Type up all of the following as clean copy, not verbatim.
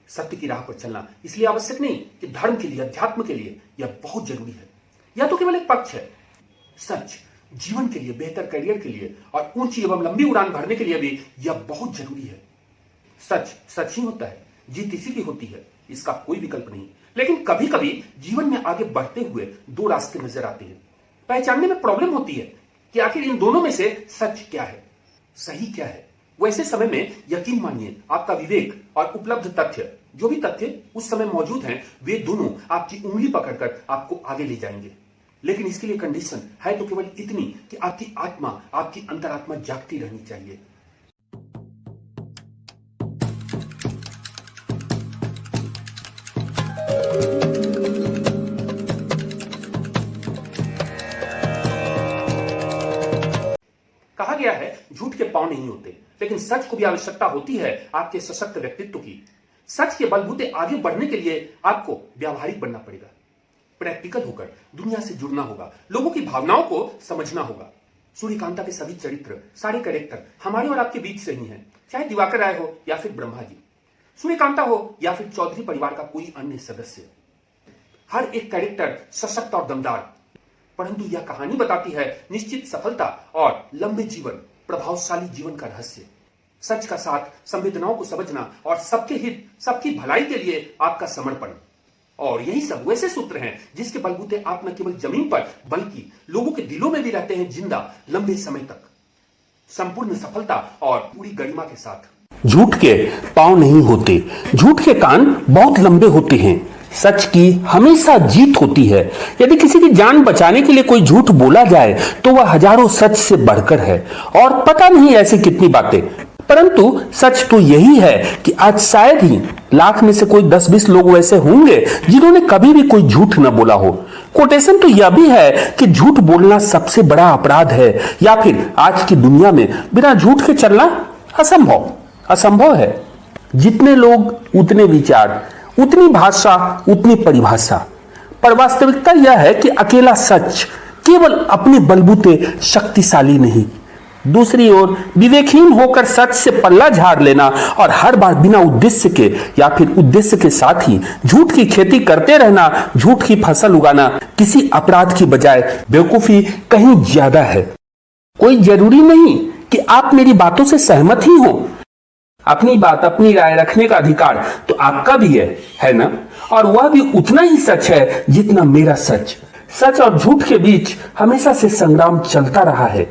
सत्य की राह पर चलना इसलिए आवश्यक नहीं कि धर्म के लिए, अध्यात्म के लिए यह बहुत जरूरी है। यह तो केवल एक पक्ष है। सच जीवन के लिए, बेहतर करियर के लिए और ऊंची एवं लंबी उड़ान भरने के लिए भी यह बहुत जरूरी है। सच सच ही होता है, जीत इसी की होती है, इसका कोई विकल्प नहीं। लेकिन कभी कभी जीवन में आगे बढ़ते हुए दो रास्ते नजर आते हैं। पहचानने में प्रॉब्लम होती है कि आखिर इन दोनों में से सच क्या है, सही क्या है। वैसे समय में यकीन मानिए आपका विवेक और उपलब्ध तथ्य, जो भी तथ्य उस समय मौजूद हैं, वे दोनों आपकी उंगली पकड़कर आपको आगे ले जाएंगे। लेकिन इसके लिए कंडीशन है तो केवल इतनी कि आपकी आत्मा, आपकी अंतरात्मा जागती रहनी चाहिए। कहा गया है झूठ के पांव नहीं होते, लेकिन सच को भी आवश्यकता होती है आपके सशक्त व्यक्तित्व की। सच के बलबूते आगे बढ़ने के लिए आपको व्यावहारिक बनना पड़ेगा, प्रैक्टिकल होकर दुनिया से जुड़ना होगा, लोगों की भावनाओं को समझना होगा। सूर्यकांता के सभी चरित्र, सारे कैरेक्टर हमारे और आपके बीच से ही हैं, चाहे दिवाकर राय हो या फिर ब्रह्मा जी, सूर्यकांता हो या फिर चौधरी परिवार का कोई अन्य सदस्य। हर एक कैरेक्टर सशक्त और दमदार, परंतु यह कहानी बताती है निश्चित सफलता और लंबे जीवन, प्रभावशाली जीवन का रहस्य। सच का साथ, संवेदनाओं को समझना और सबके हित, सबकी भलाई के लिए आपका समर्पण। और यही सब वैसे सूत्र हैं जिसके बलबूते आप न केवल जमीन पर बल्कि लोगों के दिलों में भी रहते हैं जिंदा, लंबे समय तक, संपूर्ण सफलता और पूरी गरिमा के साथ। झूठ के पांव नहीं होते, झूठ के कान बहुत लंबे होते हैं। सच की हमेशा जीत होती है। यदि किसी की जान बचाने के लिए कोई झूठ बोला जाए तो वह हजारों सच से बढ़कर है, और पता नहीं ऐसी कितनी बातें। परंतु सच तो यही है कि आज शायद ही लाख में से कोई 10-20 लोग वैसे होंगे जिन्होंने कभी भी कोई झूठ न बोला हो। कोटेशन तो यह भी है कि झूठ बोलना सबसे बड़ा अपराध है, या फिर आज की दुनिया में बिना झूठ के चलना असंभव है। जितने लोग उतने विचार, उतनी भाषा, उतनी परिभाषा। पर वास्तविकता यह है कि अकेला सच केवल अपने बलबूते शक्तिशाली नहीं, दूसरी ओर विवेकहीन होकर सच से पल्ला झाड़ लेना और हर बार बिना उद्देश्य के या फिर उद्देश्य के साथ ही झूठ की खेती करते रहना, झूठ की फसल उगाना किसी अपराध की बजाय बेवकूफी कहीं ज्यादा है। कोई जरूरी नहीं कि आप मेरी बातों से सहमत ही हो। अपनी बात, अपनी राय रखने का अधिकार तो आपका भी है ना? और वह भी उतना ही सच है जितना मेरा सच। सच और झूठ के बीच हमेशा से संग्राम चलता रहा है।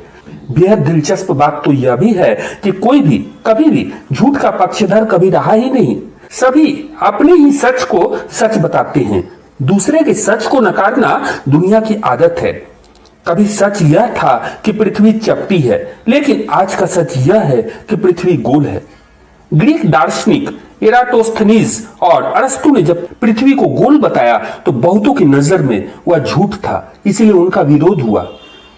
बेहद दिलचस्प बात तो यह भी है कि कोई भी कभी भी झूठ का पक्षधर कभी रहा ही नहीं। सभी अपने ही सच को सच बताते हैं। दूसरे के सच को नकारना दुनिया की आदत है। कभी सच यह था कि पृथ्वी चपटी है, लेकिन आज का सच यह है कि पृथ्वी गोल है। ग्रीक दार्शनिक एराटोस्थनीज और अरस्तु ने जब पृथ्वी को गोल बताया तो बहुतों की नजर में वह झूठ था, इसलिए उनका विरोध हुआ।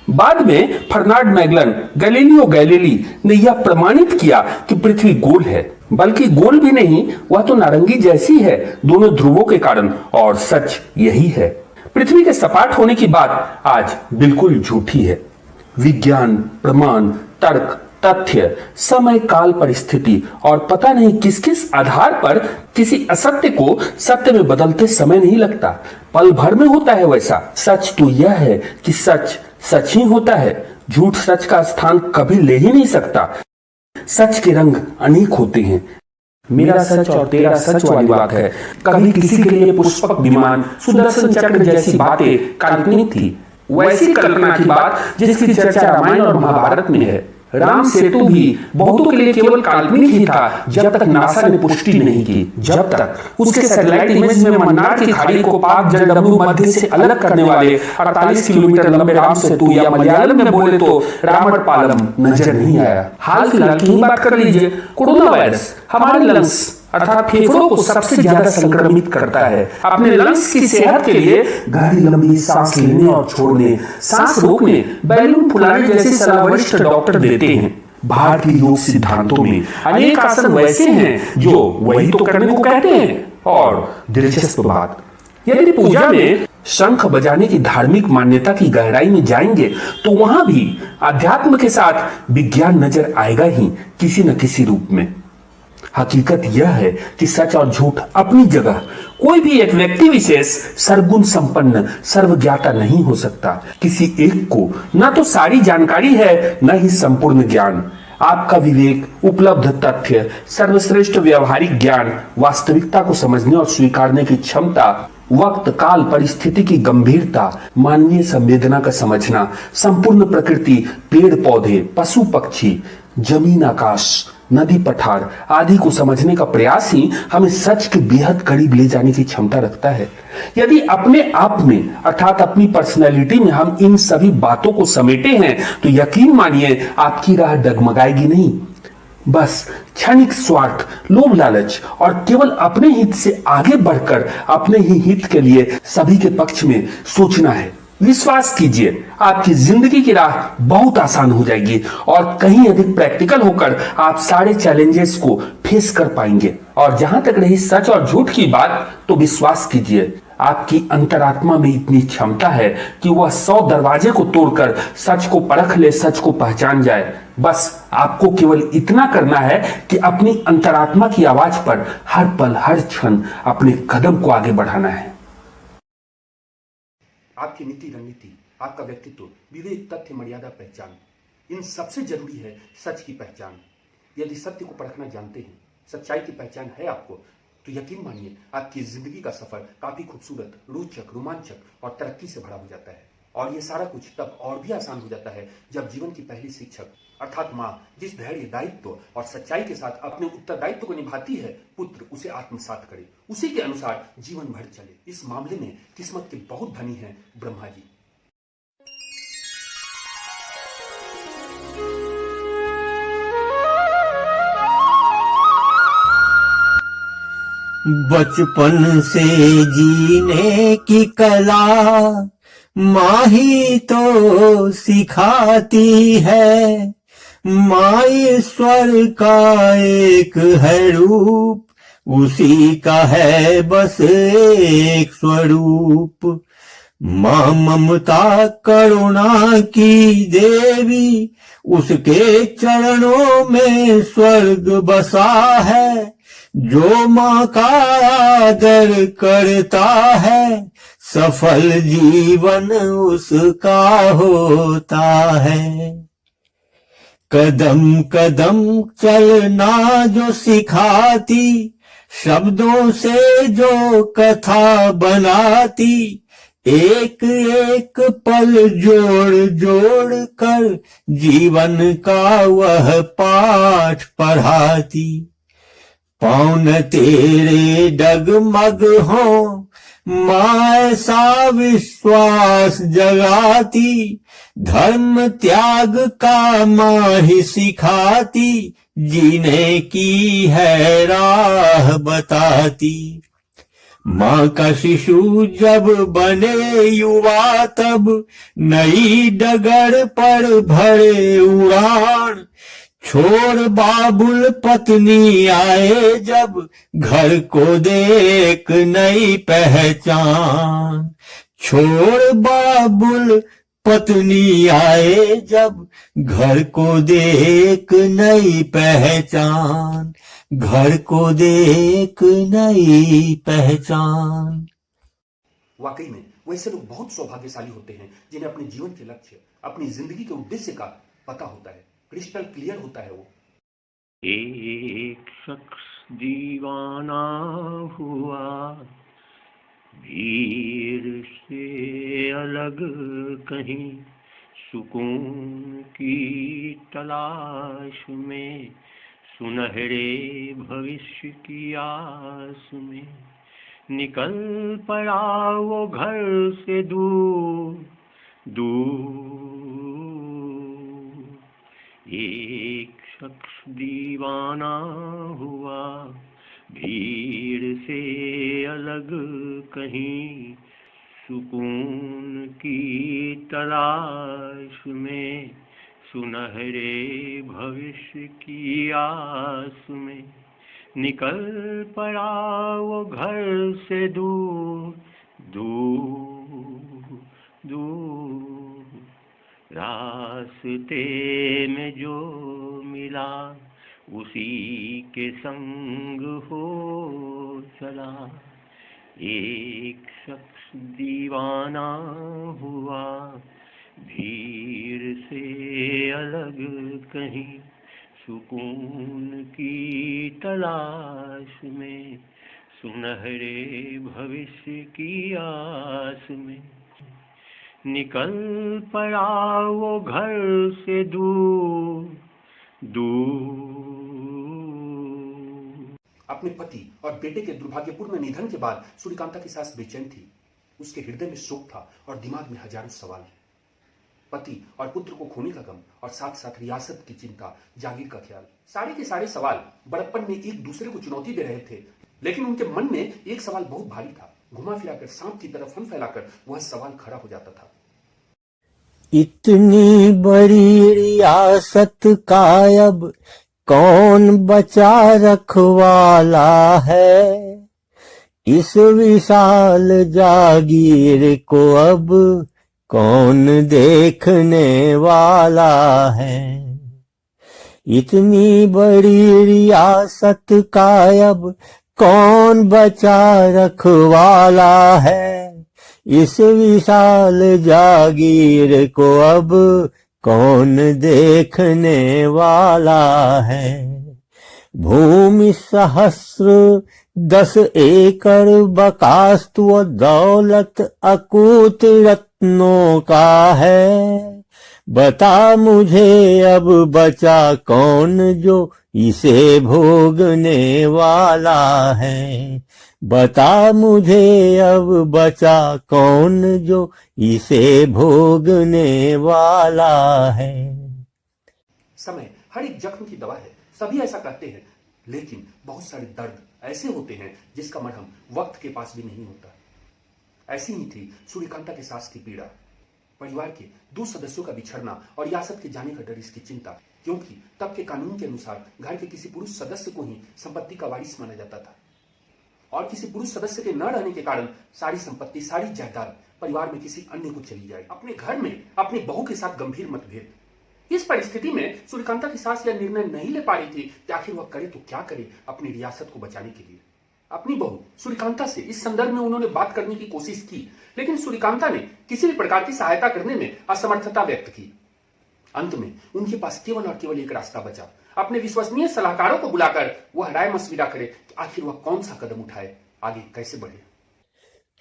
बाद में फर्नांड मैगलन, गैलीलियो गैलीली ने यह प्रमाणित किया कि पृथ्वी गोल है, बल्कि गोल भी नहीं, वह तो नारंगी जैसी है, दोनों ध्रुवों के कारण। और सच यही है, पृथ्वी के सपाट होने की बात आज बिल्कुल झूठी है। विज्ञान, प्रमाण, तर्क, तथ्य, समय, काल, परिस्थिति और पता नहीं किस किस आधार पर किसी असत्य को सत्य में बदलते समय नहीं लगता, पल भर में होता है वैसा। सच तो यह है कि सच सच ही होता है, झूठ सच का स्थान कभी ले ही नहीं सकता। सच के रंग अनेक होते हैं। मेरा सच और तेरा सच वाली बात है। कभी किसी के लिए पुष्पक विमान, सुदर्शन चक्र जैसी बातें काल्पनिक थी, वैसी कल्पना की बात जिसकी चर्चा रामायण और महाभारत में है। राम सेतु भी बहुतों के लिए केवल काल्पनिक ही था जब तक नासा ने पुष्टि नहीं की, जब तक उसके सैटेलाइट इमेज में मन्नार की खाड़ी को पाक जलडमरू मध्य से अलग करने वाले 48 किलोमीटर लंबे राम सेतु या मलयालम में बोले तो रावण पालम नजर नहीं आया। हाल फिलहाल की बात कर लीजिए, कोरोना वायरस हमारे लंग्स अर्थात फेफड़ों को सबसे ज्यादा संक्रमित करता है। अपने लंग्स की सेहत के लिए गहरी लंबी सांस लेने और छोड़ने, सांस रोकने, बैलून फुलाने जैसी सलाह वरिष्ठ डॉक्टर देते हैं। भारतीय योग सिद्धांतों में अनेक आसन वैसे हैं जो वही तो करने को कहते हैं। और दिलचस्प बात, यदि पूजा में शंख बजाने की धार्मिक मान्यता की गहराई में जाएंगे तो वहां भी अध्यात्म के साथ विज्ञान नजर आएगा ही किसी न किसी रूप में। हकीकत यह है कि सच और झूठ अपनी जगह, कोई भी एक व्यक्ति विशेष सर्वगुण संपन्न सर्वज्ञाता नहीं हो सकता। किसी एक को ना तो सारी जानकारी है, न ही संपूर्ण ज्ञान। आपका विवेक, उपलब्ध तथ्य, सर्वश्रेष्ठ व्यवहारिक ज्ञान, वास्तविकता को समझने और स्वीकारने की क्षमता, वक्त काल परिस्थिति की गंभीरता, मानवीय संवेदना का समझना, संपूर्ण प्रकृति, पेड़ पौधे, पशु पक्षी, जमीन आकाश, नदी पठार आदि को समझने का प्रयास ही हमें सच के बेहद करीब ले जाने की क्षमता रखता है। यदि अपने आप में अर्थात अपनी पर्सनैलिटी में हम इन सभी बातों को समेटे हैं तो यकीन मानिए आपकी राह डगमगाएगी नहीं। बस क्षणिक स्वार्थ, लोभ लालच और केवल अपने हित से आगे बढ़कर अपने ही हित के लिए सभी के पक्ष में सोचना है। विश्वास कीजिए, आपकी जिंदगी की राह बहुत आसान हो जाएगी और कहीं अधिक प्रैक्टिकल होकर आप सारे चैलेंजेस को फेस कर पाएंगे। और जहां तक रही सच और झूठ की बात, तो विश्वास कीजिए, आपकी अंतरात्मा में इतनी क्षमता है कि वह 100 दरवाजे को तोड़कर सच को परख ले, सच को पहचान जाए। बस आपको केवल इतना करना है कि अपनी अंतरात्मा की आवाज पर हर पल हर क्षण अपने कदम को आगे बढ़ाना है। आपकी नीति रणनीति, आपका व्यक्तित्व, विवेक, तथ्य, मर्यादा, पहचान, इन सबसे जरूरी है सच की पहचान। यदि सत्य को परखना जानते हैं, सच्चाई की पहचान है आपको, तो यकीन मानिए आपकी जिंदगी का सफर काफी खूबसूरत, रोचक, रोमांचक और तरक्की से भरा हो जाता है। और ये सारा कुछ तब और भी आसान हो जाता है जब जीवन की पहली शिक्षक अर्थात माँ जिस धैर्य, दायित्व और सच्चाई के साथ अपने उत्तरदायित्व को निभाती है, पुत्र उसे आत्मसात करे, उसी के अनुसार जीवन भर चले। इस मामले में किस्मत के बहुत धनी हैं ब्रह्मा जी। बचपन से जीने की कला माँ ही तो सिखाती है। माँ ईश्वर का एक है रूप, उसी का है बस एक स्वरूप। माँ ममता करुणा की देवी, उसके चरणों में स्वर्ग बसा है। जो माँ का आदर करता है, सफल जीवन उसका होता है। कदम कदम चलना जो सिखाती, शब्दों से जो कथा बनाती, एक एक पल जोड़ जोड़ कर जीवन का वह पाठ पढ़ाती। पाँव न तेरे डगमग हो, माँ ऐसा विश्वास जगाती। धर्म त्याग का माँ ही सिखाती, जीने की है राह बताती। माँ का शिशु जब बने युवा, तब नई डगर पर भरे उड़ान। छोड़ बाबुल पत्नी आए जब, घर को देख नई पहचान। छोड़ बाबुल पत्नी आए जब, घर को देख नई पहचान। घर को देख नई पहचान। वाकई में वैसे लोग बहुत सौभाग्यशाली होते हैं जिन्हें अपने जीवन के लक्ष्य, अपनी जिंदगी के उद्देश्य का पता होता है, क्रिस्टल क्लियर होता है वो। एक शख्स दीवाना हुआ, भीड़ से अलग कहीं सुकून की तलाश में, सुनहरे भविष्य की आस में निकल पड़ा वो घर से दूर दूर। एक शख्स दीवाना हुआ, भीड़ से अलग कहीं सुकून की तलाश में, सुनहरे भविष्य की आस में निकल पड़ा वो घर से दूर दूर दूर। रास्ते में जो मिला उसी के संग हो चला। एक शख्स दीवाना हुआ, भीड़ से अलग कहीं सुकून की तलाश में, सुनहरे भविष्य की आस में। निकल पड़ा वो घर से दूर दूर। अपने पति और बेटे के दुर्भाग्यपूर्ण निधन के बाद सूर्यकांता की सास बेचैन थी। उसके हृदय में शोक था और दिमाग में हजारों सवाल। पति और पुत्र को खोने का गम और साथ साथ रियासत की चिंता, जागीर का ख्याल, सारे के सारे सवाल बड़प्पन में एक दूसरे को चुनौती दे रहे थे। लेकिन उनके मन में एक सवाल बहुत भारी था। घुमा फिराकर सांप की तरह फन फैलाकर वह सवाल खड़ा हो जाता था। इतनी बड़ी रियासत का अब कौन बचा रखवाला है, इस विशाल जागीर को अब कौन देखने वाला है। इतनी बड़ी रियासत का अब कौन बचा रखवाला है, इस विशाल जागीर को अब कौन देखने वाला है। भूमि सहस्र 10 एकड़ बकास्तु दौलत अकूत रत्नों का है। बता मुझे अब बचा कौन जो इसे भोगने वाला है। बता मुझे अब बचा कौन जो इसे भोगने वाला है। समय हर एक जख्म की दवा है, सभी ऐसा कहते हैं। लेकिन बहुत सारे दर्द ऐसे होते हैं जिसका मरहम वक्त के पास भी नहीं होता। ऐसी ही थी सूर्यकांता के सास की पीड़ा। परिवार के 2 सदस्यों का बिछड़ना और रियासत के जाने का डर, इसकी चिंता, क्योंकि तब के कानून के अनुसार घर के किसी पुरुष सदस्य को ही संपत्ति का वारिस माना जाता था और किसी पुरुष सदस्य के न रहने के कारण सारी संपत्ति, सारी जायदाद परिवार में किसी अन्य को चली जाए। अपने घर में अपनी बहू के साथ गंभीर मतभेद। इस परिस्थिति में सूर्यकांता की सास यह निर्णय नहीं ले पा रही थी कि आखिर वह करे तो क्या करे अपनी रियासत को बचाने के लिए। अपनी बहू सूर्यकांता से इस संदर्भ में उन्होंने बात करने की कोशिश की, लेकिन सूर्यकांता ने किसी भी प्रकार की सहायता करने में असमर्थता व्यक्त की। अंत में उनके पास केवल और केवल एक रास्ता बचा। अपने विश्वसनीय सलाहकारों को बुलाकर वह राय मशविरा करे कि आखिर वह कौन सा कदम उठाए, आगे कैसे बढ़े।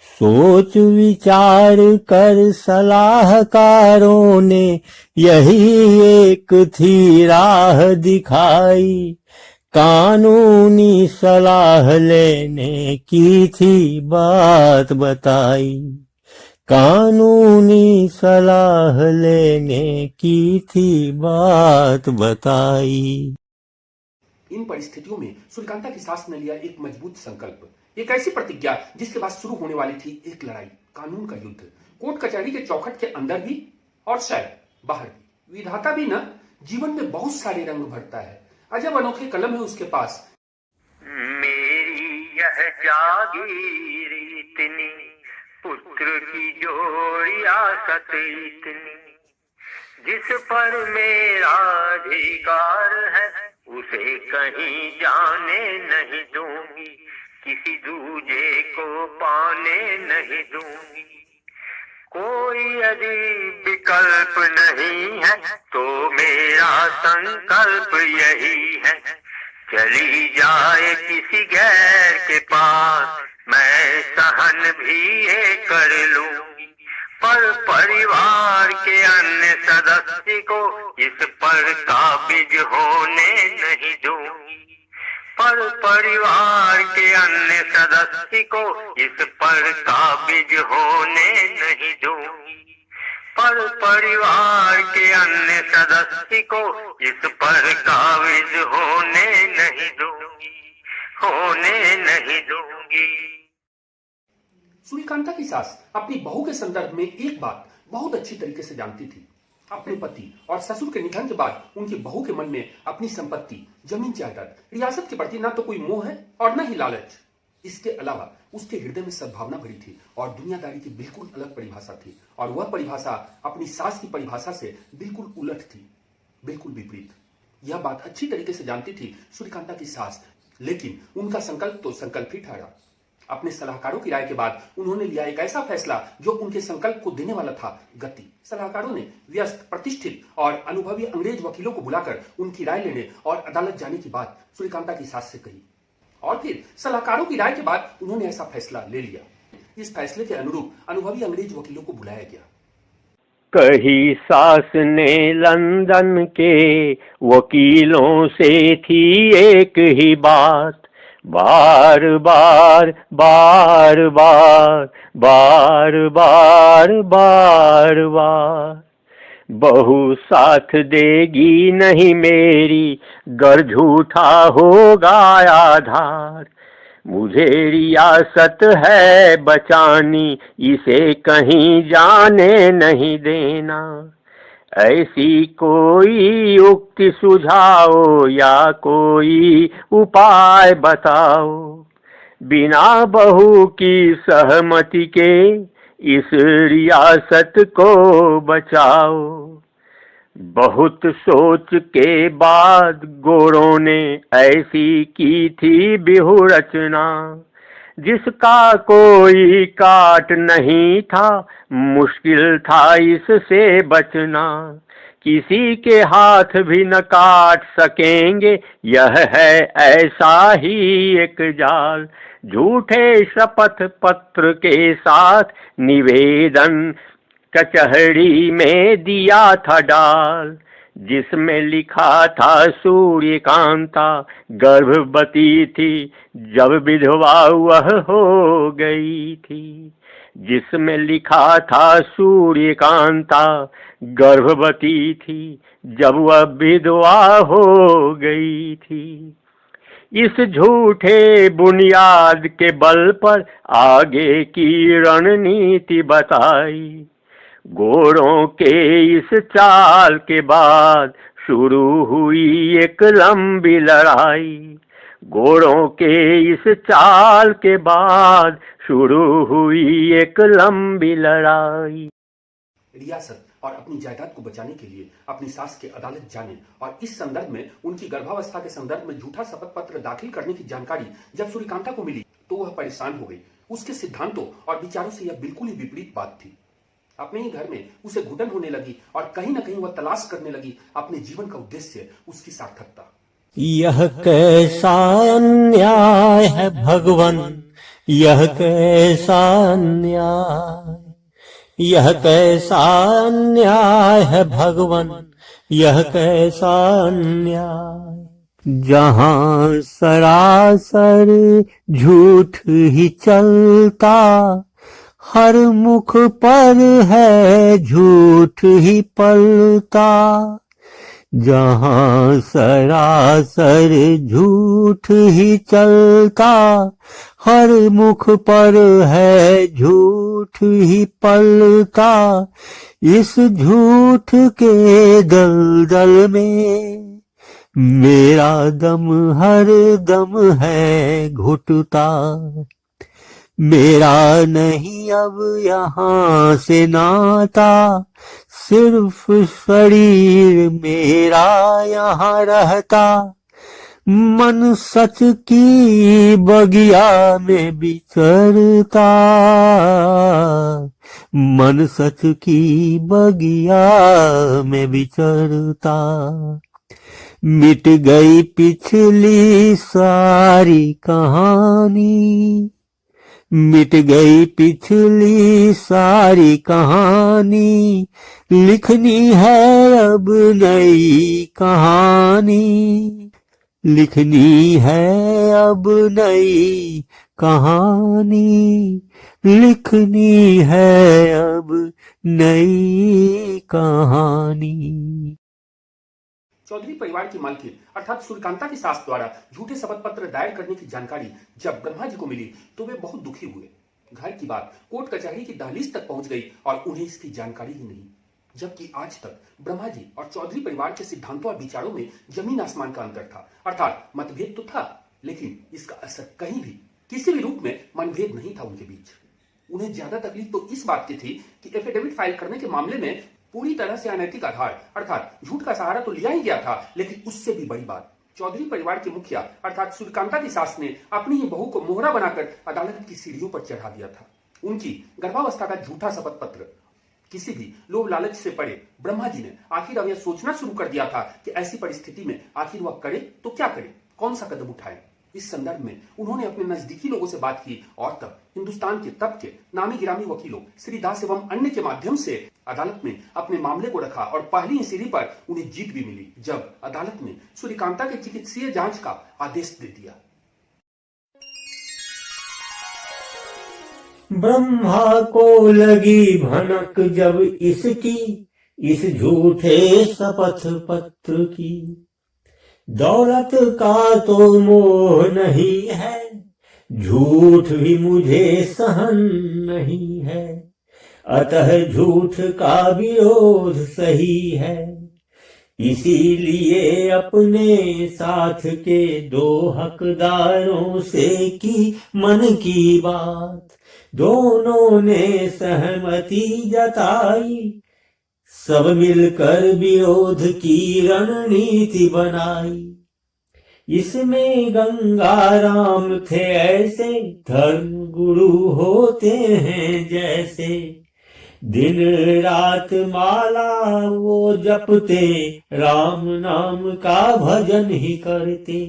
सोच विचार कर सलाहकारों ने यही एक थी राह दिखाई। कानूनी सलाह लेने की थी बात बताई। कानूनी सलाह लेने की थी बात बताई। इन परिस्थितियों में सूर्यकांता की सास ने लिया एक मजबूत संकल्प, एक ऐसी प्रतिज्ञा जिसके बाद शुरू होने वाली थी एक लड़ाई, कानून का युद्ध। कोर्ट कचहरी के चौखट के अंदर भी और शायद बाहर भी। विधाता भी ना जीवन में बहुत सारे रंग भरता है। अजब अनोखे कलम है उसके पास। मेरी यह जागीर इतनी, पुत्र की जो रियासत इतनी, जिस पर मेरा अधिकार है उसे कहीं जाने नहीं दूंगी, किसी दूजे को पाने नहीं दूंगी। कोई यदि विकल्प नहीं है तो मेरा संकल्प यही है, चली जाए किसी गैर के पास मैं सहन भी ये कर लूंगी, पर परिवार के अन्य सदस्य को इस पर काबिज होने नहीं दूंगी। पर परिवार के अन्य सदस्य को इस पर काबिज होने नहीं दूंगी। पर परिवार के अन्य सदस्य को इस पर काबिज होने नहीं दूंगी, होने नहीं दूंगी। सूर्यकांता की सास अपनी बहू के संदर्भ में एक बात बहुत अच्छी तरीके से जानती थी। अपने पति और ससुर के निधन के बाद उनकी बहू के मन में अपनी संपत्ति, जमीन जायदाद, रियासत के प्रति ना तो कोई मोह है और न ही लालच। इसके अलावा उसके हृदय में सद्भावना भरी थी और दुनियादारी की बिल्कुल अलग परिभाषा थी, और वह परिभाषा अपनी सास की परिभाषा से बिल्कुल उलट थी, बिल्कुल विपरीत। यह बात अच्छी तरीके से जानती थी सूर्यकांता की सास, लेकिन उनका संकल्प तो संकल्प ही ठहरा। अपने सलाहकारों की राय के बाद उन्होंने लिया एक ऐसा फैसला जो उनके संकल्प को देने वाला था गति। सलाहकारों ने व्यस्त, प्रतिष्ठित और अनुभवी अंग्रेज वकीलों को बुलाकर उनकी राय लेने और अदालत जाने की बात सूर्यकांता की सास से कही, और फिर सलाहकारों की राय के बाद उन्होंने ऐसा फैसला ले लिया। इस फैसले के अनुरूप अनुभवी अंग्रेज वकीलों को बुलाया गया। कही सास ने लंदन के वकीलों से थी एक ही बात, बार बार बार बार बार बार बार बार, बहू साथ देगी नहीं मेरी, गर झूठा होगा आधार, मुझे रियासत है बचानी, इसे कहीं जाने नहीं देना, ऐसी कोई उक्ति सुझाओ या कोई उपाय बताओ, बिना बहू की सहमति के इस रियासत को बचाओ। बहुत सोच के बाद गोरों ने ऐसी की थी बिहू रचना, जिसका कोई काट नहीं था, मुश्किल था इससे बचना, किसी के हाथ भी न काट सकेंगे, यह है ऐसा ही एक जाल, झूठे शपथ पत्र के साथ निवेदन कचहरी में दिया था डाल, जिसमें लिखा था सूर्यकांता गर्भवती थी जब विधवा वह हो गई थी, जिसमें लिखा था सूर्यकांता गर्भवती थी जब वह विधवा हो गई थी। इस झूठे बुनियाद के बल पर आगे की रणनीति बताई, गोरों के इस चाल के बाद शुरू हुई एक लंबी लड़ाई, गोरों के इस चाल के बाद शुरू हुई एक लंबी लड़ाई। रियासत और अपनी जायदाद को बचाने के लिए अपनी सास के अदालत जाने और इस संदर्भ में उनकी गर्भावस्था के संदर्भ में झूठा शपथ पत्र दाखिल करने की जानकारी जब सूर्यकांता को मिली तो वह परेशान हो गई। उसके सिद्धांतों और विचारों से यह बिल्कुल ही विपरीत बात थी। अपने ही घर में उसे घुटन होने लगी और कहीं ना कहीं वह तलाश करने लगी अपने जीवन का उद्देश्य, उसकी सार्थकता। यह कैसा अन्याय है भगवान, यह कैसा अन्याय, यह कैसा अन्याय है भगवान, यह कैसा अन्याय, जहां सरासर झूठ ही चलता, हर मुख पर है झूठ ही पलता, जहां सरासर झूठ ही चलता, हर मुख पर है झूठ ही पलता, इस झूठ के दलदल में मेरा दम हर दम है घुटता, मेरा नहीं अब यहाँ से नाता, सिर्फ शरीर मेरा यहाँ रहता, मन सच की बगिया में विचरता, मन सच की बगिया में विचरता, मिट गई पिछली सारी कहानी, मिट गई पिछली सारी कहानी, लिखनी है अब नई कहानी, लिखनी है अब नई कहानी, लिखनी है अब नई कहानी। चौधरी परिवार की मालकिन अर्थात सूर्यकांता की सास द्वारा झूठे शपथ पत्र दायर करने की जानकारी जब ब्रह्मा जी को मिली तो वे बहुत दुखी हुए। घर की बात कोर्ट कचहरी की दहलीज तक पहुंच गई और उन्हें इसकी जानकारी ही नहीं, जबकि आज तक ब्रह्मा जी और चौधरी परिवार के सिद्धांतों और विचारों में जमीन आसमान का अंतर था। अर्थात मतभेद तो था, लेकिन इसका असर कहीं भी किसी भी रूप में मनभेद नहीं था उनके बीच। उन्हें ज्यादा तकलीफ तो इस बात की थी कि एफिडेविट फाइल करने के मामले में पूरी तरह से अनैतिक आधार अर्थात झूठ का सहारा तो लिया ही गया था, लेकिन उससे भी बड़ी बात, चौधरी परिवार के मुखिया अर्थात सूर्यकांता की सास ने अपनी ही बहू को मोहरा बनाकर अदालत की सीढ़ियों पर चढ़ा दिया था। उनकी गर्भावस्था का झूठा शपथ पत्र किसी भी लोभ लालच से पड़े ब्रह्मा जी ने आखिर अब यह सोचना शुरू कर दिया था कि ऐसी परिस्थिति में आखिर वह करे तो क्या करे, कौन सा कदम उठाए। इस संदर्भ में उन्होंने अपने नजदीकी लोगों से बात की और तब हिंदुस्तान के तब के नामी गिरामी वकीलों श्री दास एवं अन्य के माध्यम से अदालत में अपने मामले को रखा और पहली ही सीढ़ी पर उन्हें जीत भी मिली जब अदालत ने सूर्यकांता के चिकित्सीय जांच का आदेश दे दिया। ब्रह्मा को लगी भनक जब इसकी, इस झूठे शपथ पत्र की। दौलत का तो मोह नहीं है, झूठ भी मुझे सहन नहीं है, अतः झूठ का विरोध सही है। इसीलिए अपने साथ के दो हकदारों से की मन की बात, दोनों ने सहमति जताई, सब मिलकर विरोध की रणनीति बनाई। इसमें गंगाराम थे ऐसे, धर्म गुरु होते हैं जैसे, दिन रात माला वो जपते, राम नाम का भजन ही करते।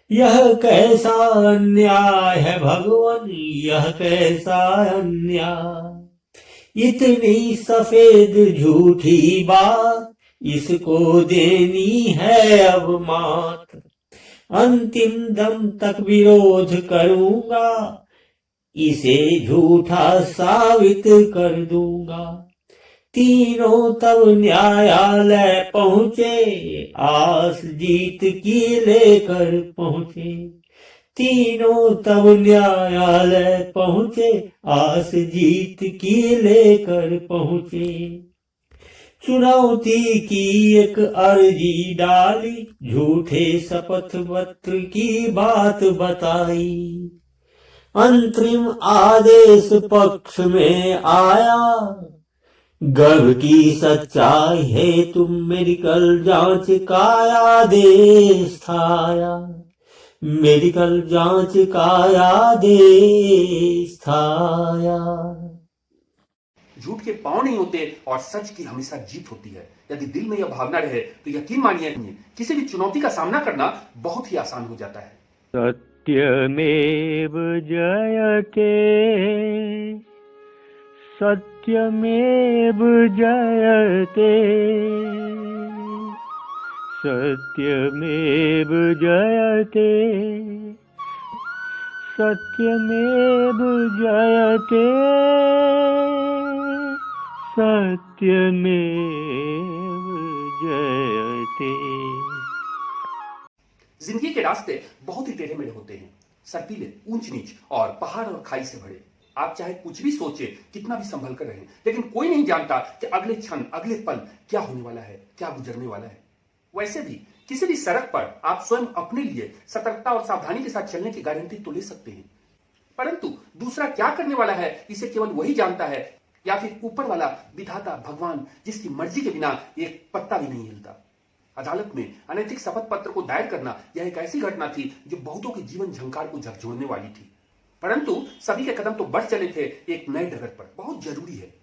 यह कैसा अन्याय है भगवान, यह कैसा अन्याय, इतनी सफेद झूठी बात, इसको देनी है अब मात। अंतिम दम तक विरोध करूंगा, इसे झूठा साबित कर दूंगा। तीनों तब न्यायालय पहुंचे, आस जीत की लेकर पहुंचे। तीनों तब न्यायालय पहुंचे, आस जीत की लेकर पहुंचे। चुनौती की एक अर्जी डाली, झूठे शपथ पत्र की बात बताई। अंतरिम आदेश पक्ष में आया, गर्भ की सच्चाई है तुम मेडिकल जांच का आदेश थाया, मेडिकल जांच का आदेश थाया। झूठ के पांव नहीं होते और सच की हमेशा जीत होती है। यदि दिल में यह भावना रहे तो यकीन मानिए किसी भी चुनौती का सामना करना बहुत ही आसान हो जाता है। सत्यमेव जयते, सत्यमेव जयते, सत्यमेव जयते, सत्यमेव जयते, सत्यमेव जयते। जिंदगी के रास्ते बहुत ही टेढ़े मेढ़े होते हैं, सर्पीले, ऊंच नीच और पहाड़ और खाई से भरे। आप चाहे कुछ भी सोचे, कितना भी संभल कर रहें, लेकिन कोई नहीं जानता कि अगले क्षण, अगले पल क्या होने वाला है, क्या गुजरने वाला है। वैसे भी किसी भी सड़क पर आप स्वयं अपने लिए सतर्कता और सावधानी के साथ चलने की गारंटी तो ले सकते हैं, परंतु दूसरा क्या करने वाला है इसे केवल वही जानता है, या फिर ऊपर वाला विधाता भगवान जिसकी मर्जी के बिना एक पत्ता भी नहीं हिलता। अदालत में अनैतिक शपथ पत्र को दायर करना यह एक ऐसी घटना थी जो बहुतों के जीवन झंकार को झकझोरने वाली थी, परंतु सभी के कदम तो बढ़ चले थे एक नए डगर पर। बहुत जरूरी है,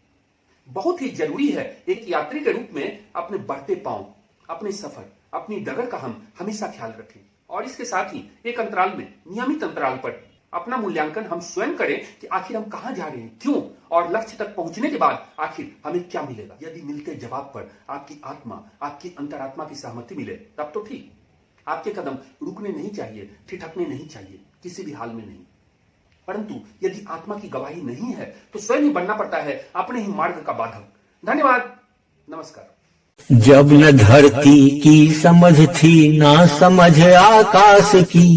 बहुत ही जरूरी है एक यात्री के रूप में अपने बढ़ते पांव, अपने सफर, अपनी डगर का हम हमेशा ख्याल रखें और इसके साथ ही एक अंतराल में, नियमित अंतराल पर अपना मूल्यांकन हम स्वयं करें कि आखिर हम कहां जा रहे हैं, क्यों, और लक्ष्य तक पहुंचने के बाद आखिर हमें क्या मिलेगा। यदि मिलते जवाब पर आपकी आत्मा, आपकी अंतरात्मा की सहमति मिले तब तो ठीक। आपके कदम रुकने नहीं चाहिए, ठिठकने नहीं चाहिए, किसी भी हाल में नहीं। परंतु यदि आत्मा की गवाही नहीं है तो स्वयं ही बनना पड़ता है अपने ही मार्ग का बाधक। धन्यवाद, नमस्कार। जब न धरती की समझ थी ना समझ आकाश की,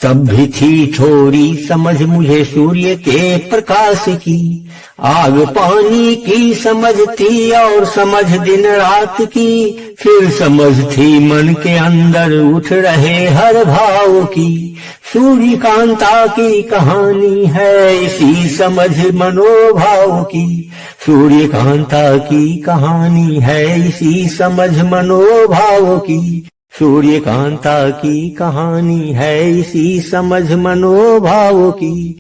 तब भी थी थोड़ी समझ मुझे सूर्य के प्रकाश की, आग पानी की समझ थी और समझ दिन रात की, फिर समझ थी मन के अंदर उठ रहे हर भाव की। सूर्य कांता की कहानी है इसी समझ मनोभाव की, सूर्य कांता की कहानी है इसी समझ मनोभाव की, सूर्य कांता की कहानी है इसी समझ मनोभाव की।